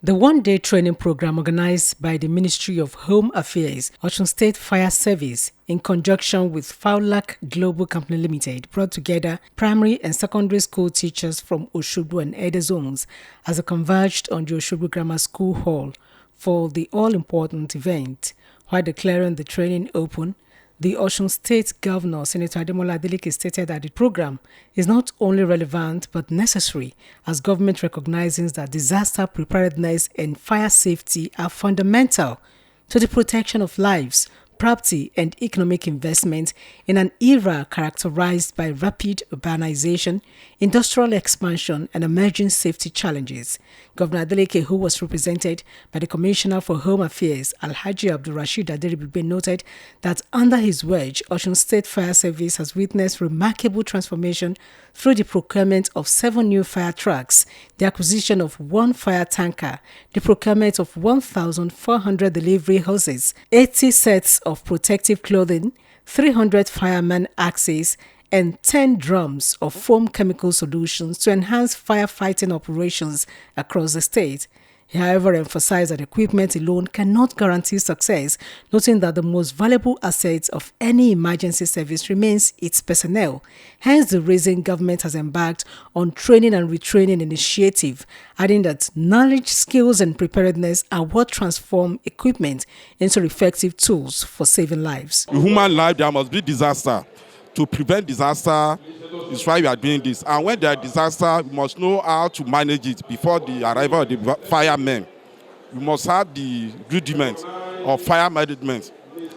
The one-day training program organized by the Ministry of Home Affairs, Osun State Fire Service, in conjunction with Fowlak Global Company Limited, brought together primary and secondary school teachers from Osun and Ede zones as they converged on the Osun Grammar School Hall for the all-important event. While declaring the training open, the Osun State Governor, Senator Ademola Adeleke, stated that the program is not only relevant but necessary as government recognizes that disaster preparedness and fire safety are fundamental to the protection of lives, property and economic investment in an era characterized by rapid urbanization, industrial expansion and emerging safety challenges. Governor Adeleke, who was represented by the Commissioner for Home Affairs, Alhaji Abdulrasheed Aderibigbe, noted that under his watch, Osun State Fire Service has witnessed remarkable transformation through the procurement of 7 new fire trucks, the acquisition of 1 fire tanker, the procurement of 1,400 delivery hoses, 80 sets of protective clothing, 300 fireman axes, and 10 drums of foam chemical solutions to enhance firefighting operations across the state. He, however, emphasized that equipment alone cannot guarantee success, noting that the most valuable asset of any emergency service remains its personnel. Hence the reason government has embarked on training and retraining initiative, adding that knowledge, skills and preparedness are what transform equipment into effective tools for saving lives. In human life, there must be disaster. To prevent disaster is why we are doing this. And when there is disaster, we must know how to manage it before the arrival of the firemen. We must have the rudiment of fire management.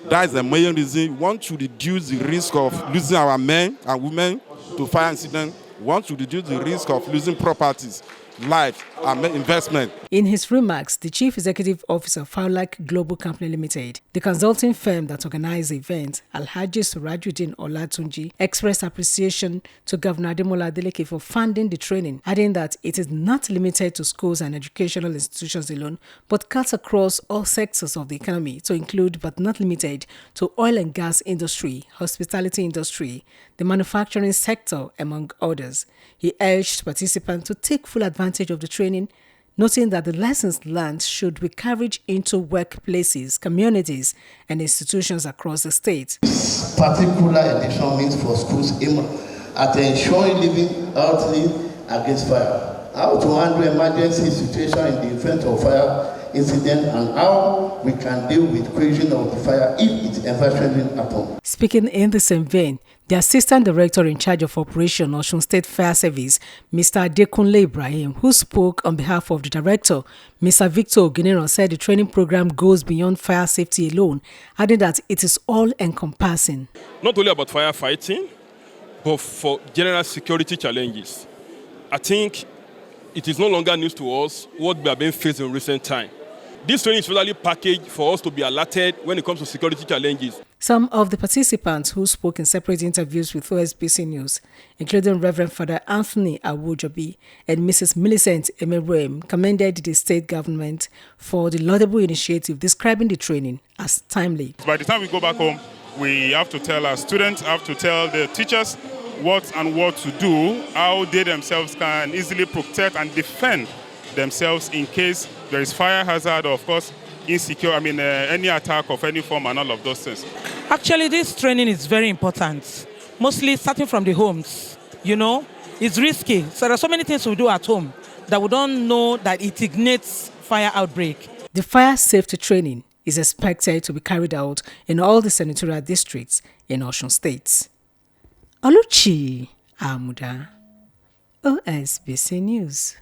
That is the main reason we want to reduce the risk of losing our men and women to fire incident. We want to reduce the risk of losing properties, life and investment. In his remarks, the Chief Executive Officer of Fowlak Global Company Limited, the consulting firm that organized the event, Alhaji Surajuddin Olatunji, expressed appreciation to Governor Ademola Adeleke for funding the training, adding that it is not limited to schools and educational institutions alone, but cuts across all sectors of the economy to include but not limited to oil and gas industry, hospitality industry, the manufacturing sector, among others. He urged participants to take full advantage of the training, noting that the lessons learned should be carried into workplaces, communities, and institutions across the state. This particular edition means for schools aim at ensuring living healthy against fire, how to handle emergency situation in the event of fire incident, and how we can deal with creation of the fire if it eventually happens. Speaking in the same vein, the Assistant Director in charge of Operation Osun State Fire Service, Mr. Adekunle Ibrahim, who spoke on behalf of the Director, Mr. Victor Oginero, said the training program goes beyond fire safety alone, adding that it is all-encompassing. Not only about firefighting, but for general security challenges. I think it is no longer news to us what we have been facing in recent time. This training is really packaged for us to be alerted when it comes to security challenges. Some of the participants who spoke in separate interviews with OSBC News, including Reverend Father Anthony Awojobi and Mrs. Millicent Emerem, commended the state government for the laudable initiative, describing the training as timely. By the time we go back home, we have to tell our students, have to tell the teachers what to do, how they themselves can easily protect and defend themselves in case there is fire hazard or, of course, any attack of any form and all of those things. Actually, this training is very important, mostly starting from the homes. It's risky. So there are so many things we do at home that we don't know that it ignites fire outbreak. The fire safety training is expected to be carried out in all the senatorial districts in Osun State. Oluchi Amuda, OSBC News.